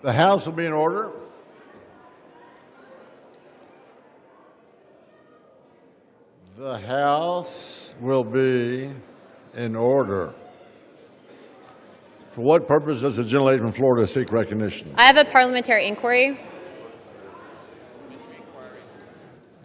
The House will be in order. The House will be in order. For what purpose does the gentlelady from Florida seek recognition? I have a parliamentary inquiry.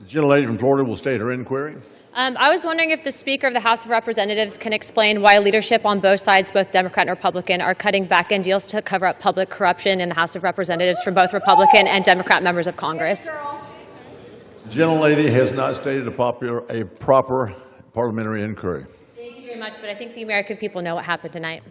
The gentlelady from Florida will state her inquiry. I was wondering if the Speaker of the House of Representatives can explain why leadership on both sides, both Democrat and Republican, are cutting back-end deals to cover up public corruption in the House of Representatives from both Republican and Democrat members of Congress. The gentlelady has not stated a proper parliamentary inquiry. Thank you very much, but I think the American people know what happened tonight.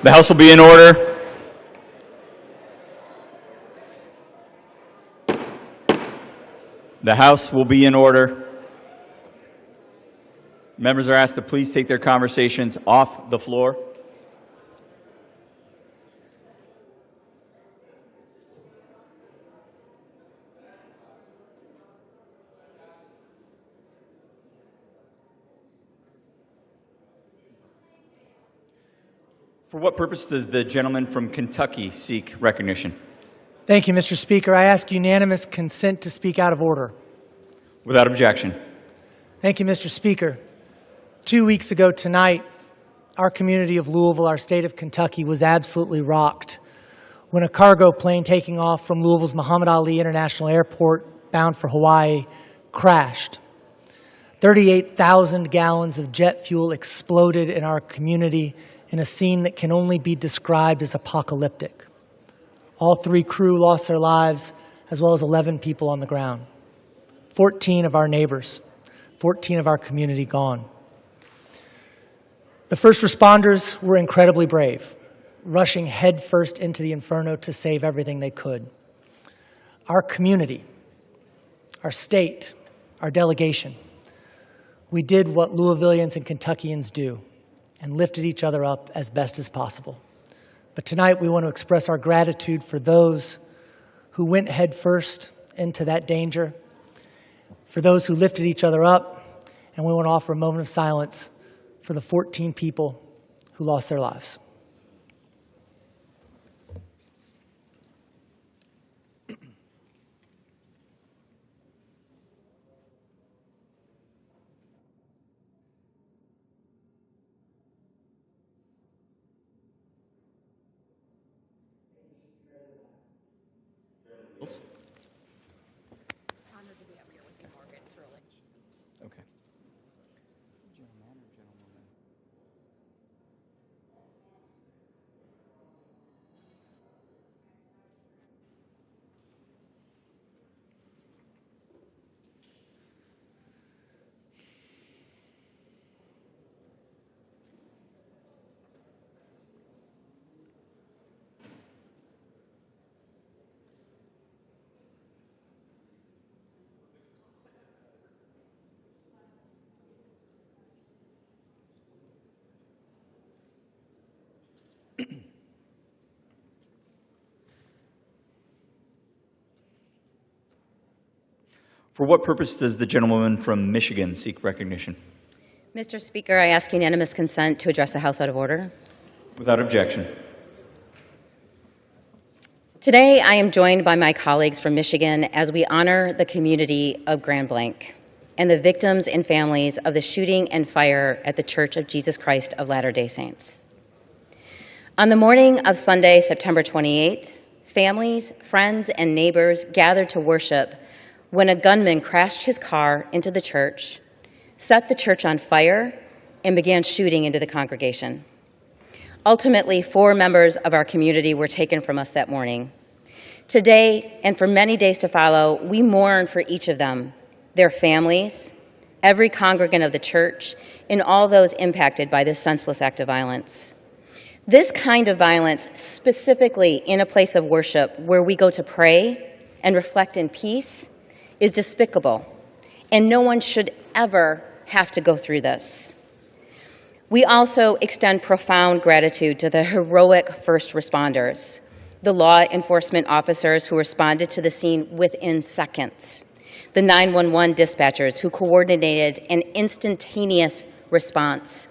The House will be in order. The House will be in order. Members are asked to please take their conversations off the floor. For what purpose does the gentleman from Kentucky seek recognition? Thank you, Mr. Speaker. I ask unanimous consent to speak out of order. Without objection. Thank you, Mr. Speaker. 2 weeks ago tonight, our community of Louisville, our state of Kentucky, was absolutely rocked when a cargo plane taking off from Louisville's Muhammad Ali International Airport bound for Hawaii crashed. 38,000 gallons of jet fuel exploded in our community in a scene that can only be described as apocalyptic. All 3 crew lost their lives, as well as 11 people on the ground. 14 of our neighbors, 14 of our community gone. The first responders were incredibly brave, rushing headfirst into the inferno to save everything they could. Our community, our state, our delegation, we did what Louisvillians and Kentuckians do and lifted each other up as best as possible. But tonight we want to express our gratitude for those who went headfirst into that danger, for those who lifted each other up, and we want to offer a moment of silence for the 14 people who lost their lives. Okay. For what purpose does the gentlewoman from Michigan seek recognition? Mr. Speaker, I ask unanimous consent to address the House out of order. Without objection. Today, I am joined by my colleagues from Michigan as we honor the community of Grand Blanc and the victims and families of the shooting and fire at the Church of Jesus Christ of Latter-day Saints. On the morning of Sunday, September 28th, families, friends, and neighbors gathered to worship when a gunman crashed his car into the church, set the church on fire, and began shooting into the congregation. Ultimately, 4 members of our community were taken from us that morning. Today, and for many days to follow, we mourn for each of them, their families, every congregant of the church, and all those impacted by this senseless act of violence. This kind of violence, specifically in a place of worship where we go to pray and reflect in peace, is despicable, and no one should ever have to go through this. We also extend profound gratitude to the heroic first responders, the law enforcement officers who responded to the scene within seconds, the 911 dispatchers who coordinated an instantaneous response,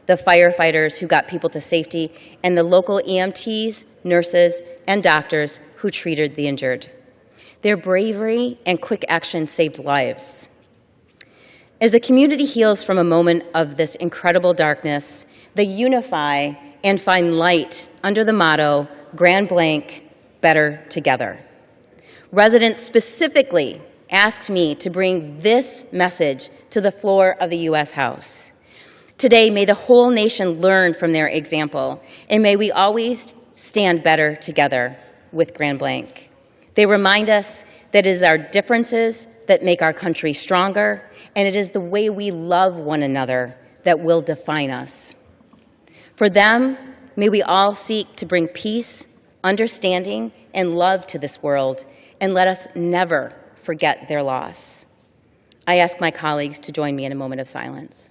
the firefighters who got people to safety, and the local EMTs, nurses, and doctors who treated the injured. Their bravery and quick action saved lives. As the community heals from a moment of this incredible darkness, they unify and find light under the motto, Grand Blank, Better Together. Residents specifically asked me to bring this message to the floor of the U.S. House. Today, may the whole nation learn from their example, and may we always stand better together with Grand Blank. They remind us that it is our differences that make our country stronger, and it is the way we love one another that will define us. For them, may we all seek to bring peace, understanding, and love to this world, and let us never forget their loss. I ask my colleagues to join me in a moment of silence.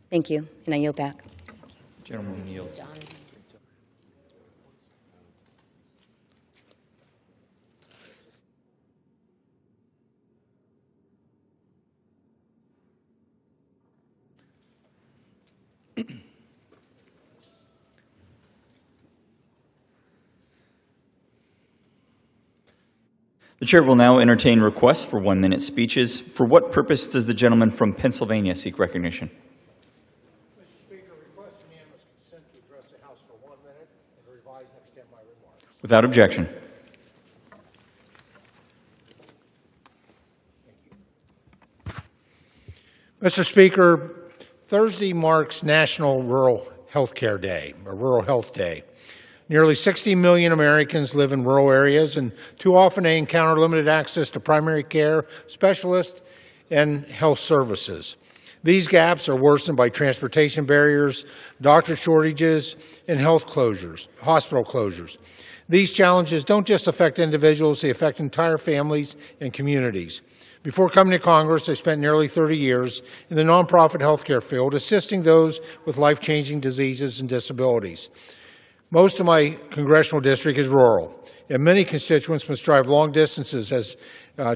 Thank you, and I yield back. Gentleman yields. The chair will now entertain requests for 1-minute speeches. For what purpose does the gentleman from Pennsylvania seek recognition? Mr. Speaker, request unanimous consent to address the House for 1 minute and to revise and extend my remarks. Without objection. Mr. Speaker, Thursday marks National Rural Health Care Day, or Rural Health Day. Nearly 60 million Americans live in rural areas, and too often they encounter limited access to primary care, specialists, and health services. These gaps are worsened by transportation barriers, doctor shortages, and hospital closures. These challenges don't just affect individuals, they affect entire families and communities. Before coming to Congress, I spent nearly 30 years in the nonprofit healthcare field, assisting those with life-changing diseases and disabilities. Most of my congressional district is rural, and many constituents must drive long distances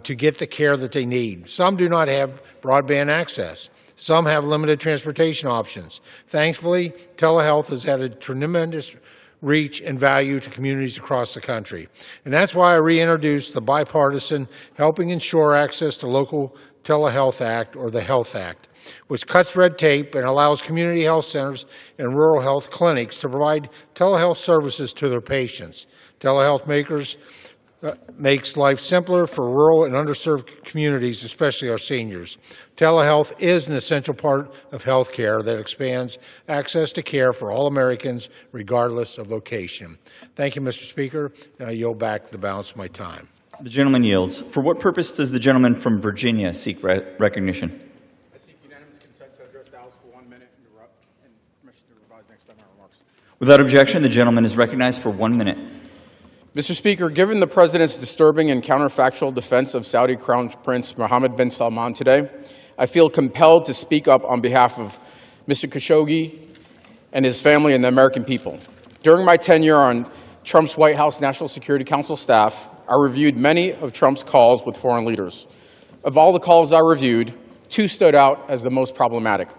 to get the care that they need. Some do not have broadband access. Some have limited transportation options. Thankfully, telehealth has added tremendous reach and value to communities across the country. And that's why I reintroduced the bipartisan Helping Ensure Access to Local Telehealth Act, or the Health Act, which cuts red tape and allows community health centers and rural health clinics to provide telehealth services to their patients. Telehealth makes life simpler for rural and underserved communities, especially our seniors. Telehealth is an essential part of health care that expands access to care for all Americans, regardless of location. Thank you, Mr. Speaker, and I yield back the balance of my time. The gentleman yields. For what purpose does the gentleman from Virginia seek recognition? I seek unanimous consent to address the House for 1 minute and permission to revise and extend my remarks. Without objection, the gentleman is recognized for 1 minute. Mr. Speaker, given the President's disturbing and counterfactual defense of Saudi Crown Prince Mohammed bin Salman today, I feel compelled to speak up on behalf of Mr. Khashoggi and his family and the American people. During my tenure on Trump's White House National Security Council staff, I reviewed many of Trump's calls with foreign leaders. Of all the calls I reviewed, 2 stood out as the most problematic.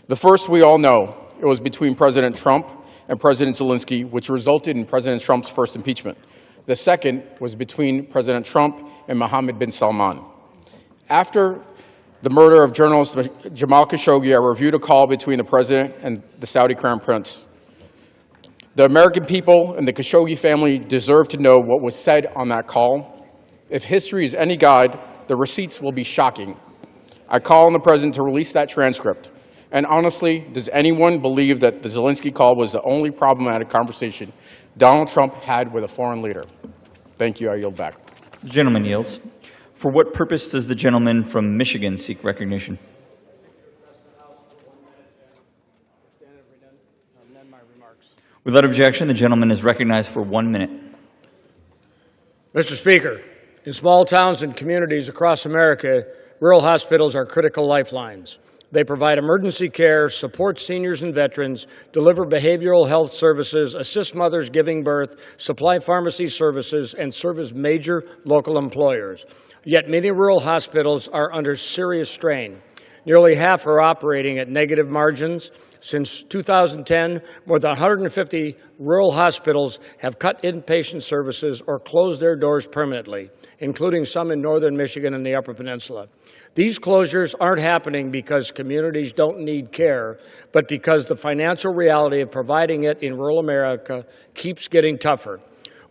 The first we all know. It was between President Trump and President Zelensky, which resulted in President Trump's first impeachment. The second was between President Trump and Mohammed bin Salman. After the murder of journalist Jamal Khashoggi, I reviewed a call between the president and the Saudi Crown Prince. The American people and the Khashoggi family deserve to know what was said on that call. If history is any guide, the receipts will be shocking. I call on the president to release that transcript. And honestly, does anyone believe that the Zelensky call was the only problematic conversation Donald Trump had with a foreign leader? Thank you. I yield back. The gentleman yields. For what purpose does the gentleman from Michigan seek recognition? Without objection, the gentleman is recognized for 1 minute. Mr. Speaker, in small towns and communities across America, rural hospitals are critical lifelines. They provide emergency care, support seniors and veterans, deliver behavioral health services, assist mothers giving birth, supply pharmacy services, and serve as major local employers. Yet many rural hospitals are under serious strain. Nearly half are operating at negative margins. Since 2010, more than 150 rural hospitals have cut inpatient services or closed their doors permanently, including some in northern Michigan and the Upper Peninsula. These closures aren't happening because communities don't need care, but because the financial reality of providing it in rural America keeps getting tougher.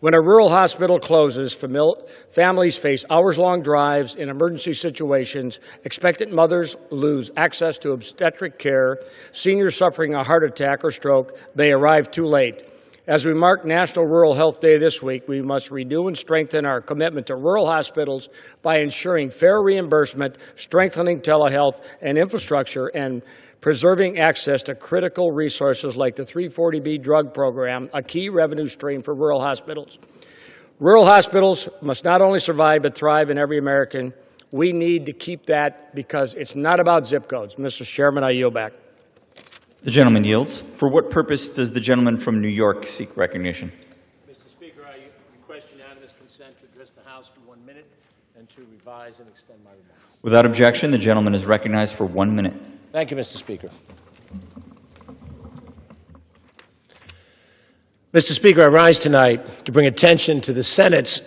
When a rural hospital closes, families face hours-long drives in emergency situations, expectant mothers lose access to obstetric care, seniors suffering a heart attack or stroke may arrive too late. As we mark National Rural Health Day this week, we must renew and strengthen our commitment to rural hospitals by ensuring fair reimbursement, strengthening telehealth and infrastructure, and preserving access to critical resources like the 340B drug program, a key revenue stream for rural hospitals. Rural hospitals must not only survive but thrive in every American. We need to keep that because it's not about zip codes. Mr. Chairman, I yield back. The gentleman yields. For what purpose does the gentleman from New York seek recognition? Mr. Speaker, I request unanimous consent to address the House for 1 minute and to revise and extend my remarks. Without objection, the gentleman is recognized for 1 minute. Thank you, Mr. Speaker. Mr. Speaker, I rise tonight to bring attention to the Senate's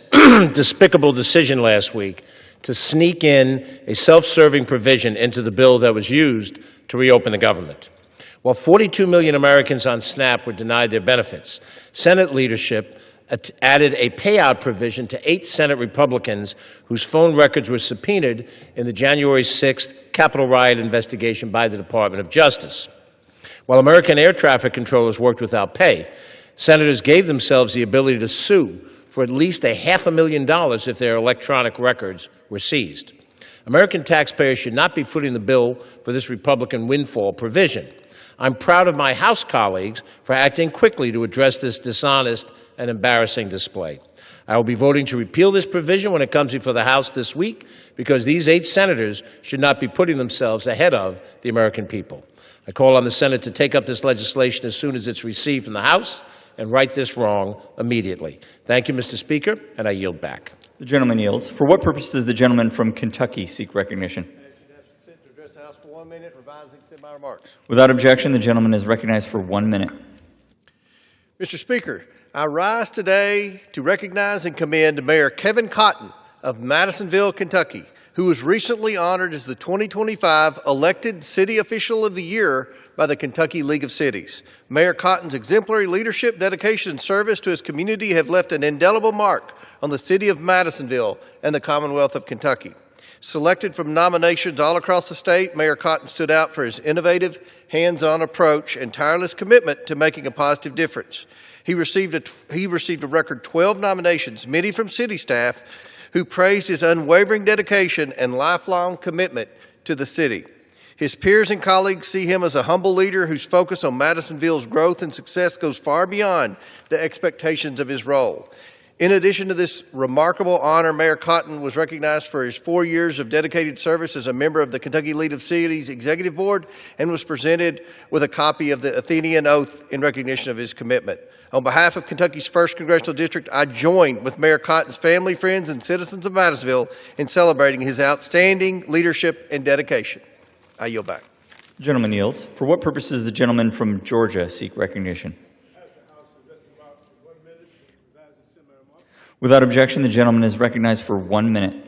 despicable decision last week to sneak in a self-serving provision into the bill that was used to reopen the government. While 42 million Americans on SNAP were denied their benefits, Senate leadership added a payout provision to 8 Senate Republicans whose phone records were subpoenaed in the January 6th Capitol riot investigation by the Department of Justice. While American air traffic controllers worked without pay, senators gave themselves the ability to sue for at least $500,000 if their electronic records were seized. American taxpayers should not be footing the bill for this Republican windfall provision. I'm proud of my House colleagues for acting quickly to address this dishonest and embarrassing display. I will be voting to repeal this provision when it comes before the House this week because these 8 senators should not be putting themselves ahead of the American people. I call on the Senate to take up this legislation as soon as it's received from the House and right this wrong immediately. Thank you, Mr. Speaker, and I yield back. The gentleman yields. For what purpose does the gentleman from Kentucky seek recognition? To address the House for 1 minute, revise and extend my remarks. Without objection, the gentleman is recognized for 1 minute. Mr. Speaker, I rise today to recognize and commend Mayor Kevin Cotton of Madisonville, Kentucky, who was recently honored as the 2025 elected City Official of the Year by the Kentucky League of Cities. Mayor Cotton's exemplary leadership, dedication, and service to his community have left an indelible mark on the city of Madisonville and the Commonwealth of Kentucky. Selected from nominations all across the state, Mayor Cotton stood out for his innovative, hands-on approach and tireless commitment to making a positive difference. He received a record 12 nominations, many from city staff, who praised his unwavering dedication and lifelong commitment to the city. His peers and colleagues see him as a humble leader whose focus on Madisonville's growth and success goes far beyond the expectations of his role. In addition to this remarkable honor, Mayor Cotton was recognized for his 4 years of dedicated service as a member of the Kentucky League of Cities Executive Board and was presented with a copy of the Athenian Oath in recognition of his commitment. On behalf of Kentucky's 1st Congressional District, I join with Mayor Cotton's family, friends, and citizens of Madisonville in celebrating his outstanding leadership and dedication. I yield back. The gentleman yields. For what purpose does the gentleman from Georgia seek recognition? Without objection, the gentleman is recognized for 1 minute.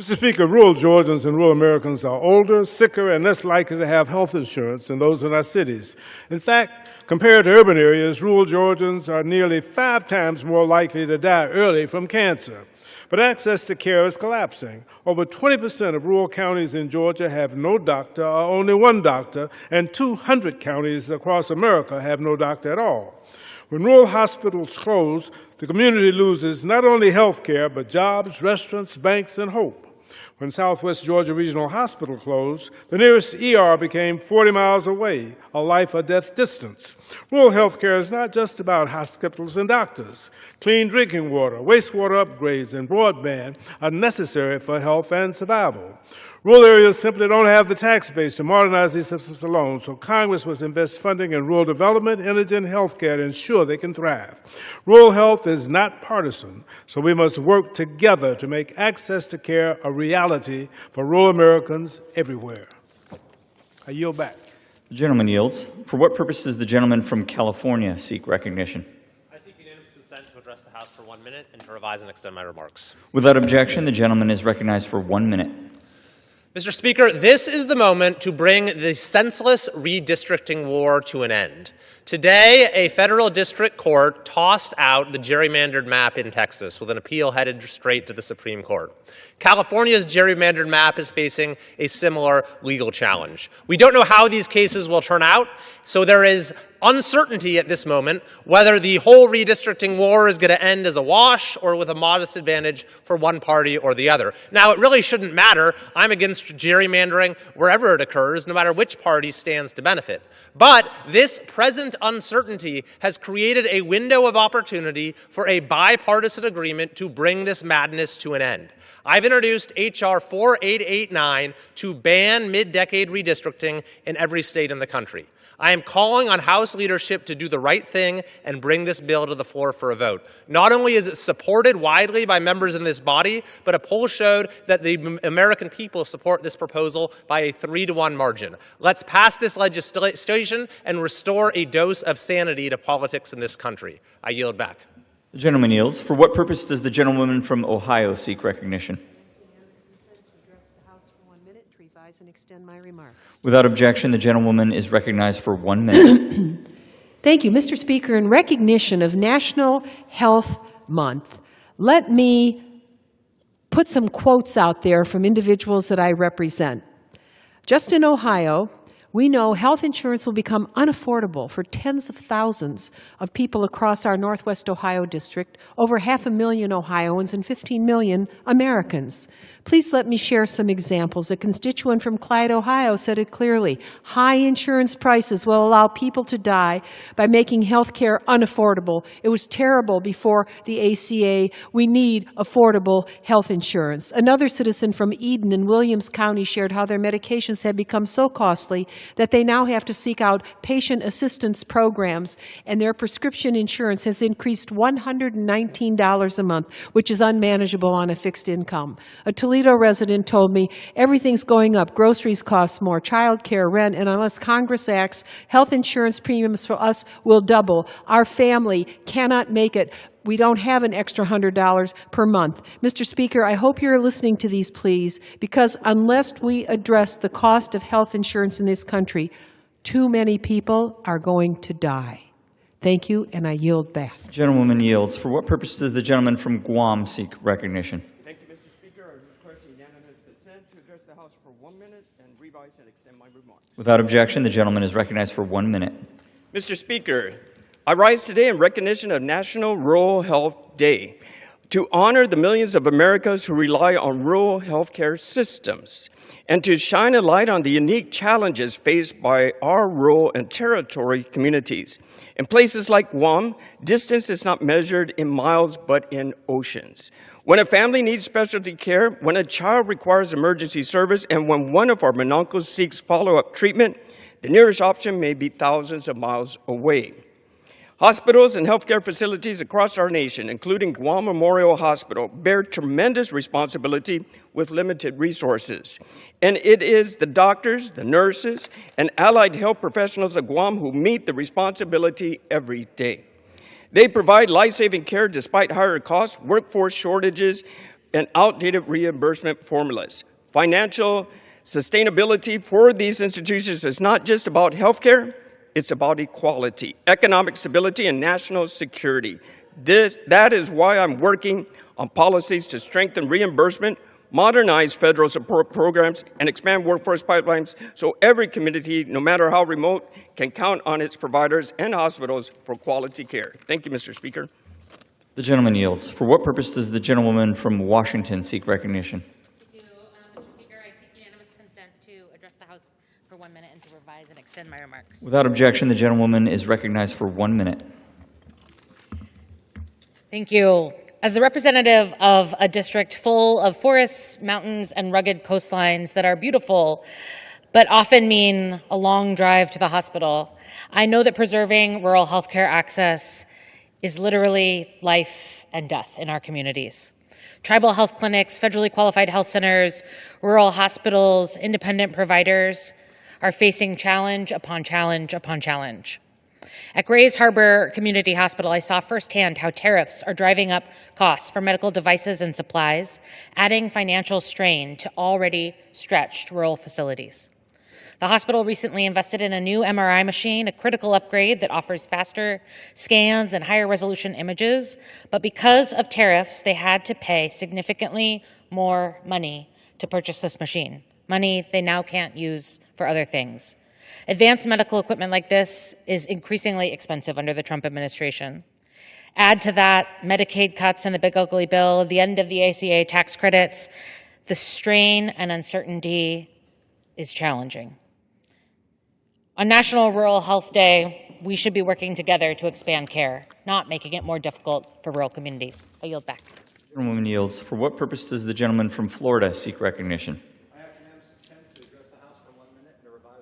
Mr. Speaker, rural Georgians and rural Americans are older, sicker, and less likely to have health insurance than those in our cities. In fact, compared to urban areas, rural Georgians are nearly 5 times more likely to die early from cancer. But access to care is collapsing. Over 20% of rural counties in Georgia have no doctor or only one doctor, and 200 counties across America have no doctor at all. When rural hospitals close, the community loses not only health care, but jobs, restaurants, banks, and hope. When Southwest Georgia Regional Hospital closed, the nearest ER became 40 miles away, a life or death distance. Rural health care is not just about hospitals and doctors. Clean drinking water, wastewater upgrades, and broadband are necessary for health and survival. Rural areas simply don't have the tax base to modernize these systems alone, so Congress must invest funding in rural development, energy, and health care to ensure they can thrive. Rural health is not partisan, so we must work together to make access to care a reality for rural Americans everywhere. I yield back. The gentleman yields. For what purpose does the gentleman from California seek recognition? I seek unanimous consent to address the House for 1 minute and to revise and extend my remarks. Without objection, the gentleman is recognized for 1 minute. Mr. Speaker, this is the moment to bring the senseless redistricting war to an end. Today, a federal district court tossed out the gerrymandered map in Texas with an appeal headed straight to the Supreme Court. California's gerrymandered map is facing a similar legal challenge. We don't know how these cases will turn out, so there is uncertainty at this moment whether the whole redistricting war is going to end as a wash or with a modest advantage for one party or the other. Now, it really shouldn't matter. I'm against gerrymandering wherever it occurs, no matter which party stands to benefit. But this present uncertainty has created a window of opportunity for a bipartisan agreement to bring this madness to an end. I've introduced H.R. 4889 to ban mid-decade redistricting in every state in the country. I am calling on House leadership to do the right thing and bring this bill to the floor for a vote. Not only is it supported widely by members in this body, but a poll showed that the American people support this proposal by a 3-to-1 margin. Let's pass this legislation and restore a dose of sanity to politics in this country. I yield back. The gentleman yields. For what purpose does the gentlewoman from Ohio seek recognition? And extend my remarks. Without objection, the gentlewoman is recognized for 1 minute. Thank you, Mr. Speaker. In recognition of National Health Month, let me put some quotes out there from individuals that I represent. Just in Ohio, we know health insurance will become unaffordable for tens of thousands of people across our Northwest Ohio district, over 500,000 Ohioans and 15 million Americans. Please let me share some examples. A constituent from Clyde, Ohio said it clearly. High insurance prices will allow people to die by making health care unaffordable. It was terrible before the ACA. We need affordable health insurance. Another citizen from Eden in Williams County shared how their medications have become so costly that they now have to seek out patient assistance programs, and their prescription insurance has increased $119 a month, which is unmanageable on a fixed income. A Toledo resident told me, everything's going up. Groceries cost more, child care, rent, and unless Congress acts, health insurance premiums for us will double. Our family cannot make it. We don't have an extra $100 per month. Mr. Speaker, I hope you're listening to these pleas, because unless we address the cost of health insurance in this country, too many people are going to die. Thank you, and I yield back. The gentlewoman yields. For what purpose does the gentleman from Guam seek recognition? Thank you, Mr. Speaker. I request unanimous consent to address the House for 1 minute and revise and extend my remarks. Without objection, the gentleman is recognized for 1 minute. Mr. Speaker, I rise today in recognition of National Rural Health Day to honor the millions of Americans who rely on rural healthcare systems and to shine a light on the unique challenges faced by our rural and territory communities. In places like Guam, distance is not measured in miles but in oceans. When a family needs specialty care, when a child requires emergency service, and when one of our mononcles seeks follow-up treatment, the nearest option may be thousands of miles away. Hospitals and healthcare facilities across our nation, including Guam Memorial Hospital, bear tremendous responsibility with limited resources. And it is the doctors, the nurses, and allied health professionals of Guam who meet the responsibility every day. They provide life-saving care despite higher costs, workforce shortages, and outdated reimbursement formulas. Financial sustainability for these institutions is not just about healthcare, it's about equality, economic stability, and national security. That is why I'm working on policies to strengthen reimbursement, modernize federal support programs, and expand workforce pipelines so every community, no matter how remote, can count on its providers and hospitals for quality care. Thank you, Mr. Speaker. The gentleman yields. For what purpose does the gentlewoman from Washington seek recognition? Mr. Speaker, I seek unanimous consent to address the House for 1 minute and to revise and extend my remarks. Without objection, the gentlewoman is recognized for 1 minute. Thank you. As the representative of a district full of forests, mountains, and rugged coastlines that are beautiful, but often mean a long drive to the hospital, I know that preserving rural healthcare access is literally life and death in our communities. Tribal health clinics, federally qualified health centers, rural hospitals, independent providers are facing challenge upon challenge upon challenge. At Grays Harbor Community Hospital, I saw firsthand how tariffs are driving up costs for medical devices and supplies, adding financial strain to already stretched rural facilities. The hospital recently invested in a new MRI machine, a critical upgrade that offers faster scans and higher resolution images, but because of tariffs, they had to pay significantly more money to purchase this machine, money they now can't use for other things. Advanced medical equipment like this is increasingly expensive under the Trump administration. Add to that Medicaid cuts and the big ugly bill, the end of the ACA tax credits, the strain and uncertainty is challenging. On National Rural Health Day, we should be working together to expand care, not making it more difficult for rural communities. I yield back. The gentlewoman yields. For what purpose does the gentleman from Florida seek recognition?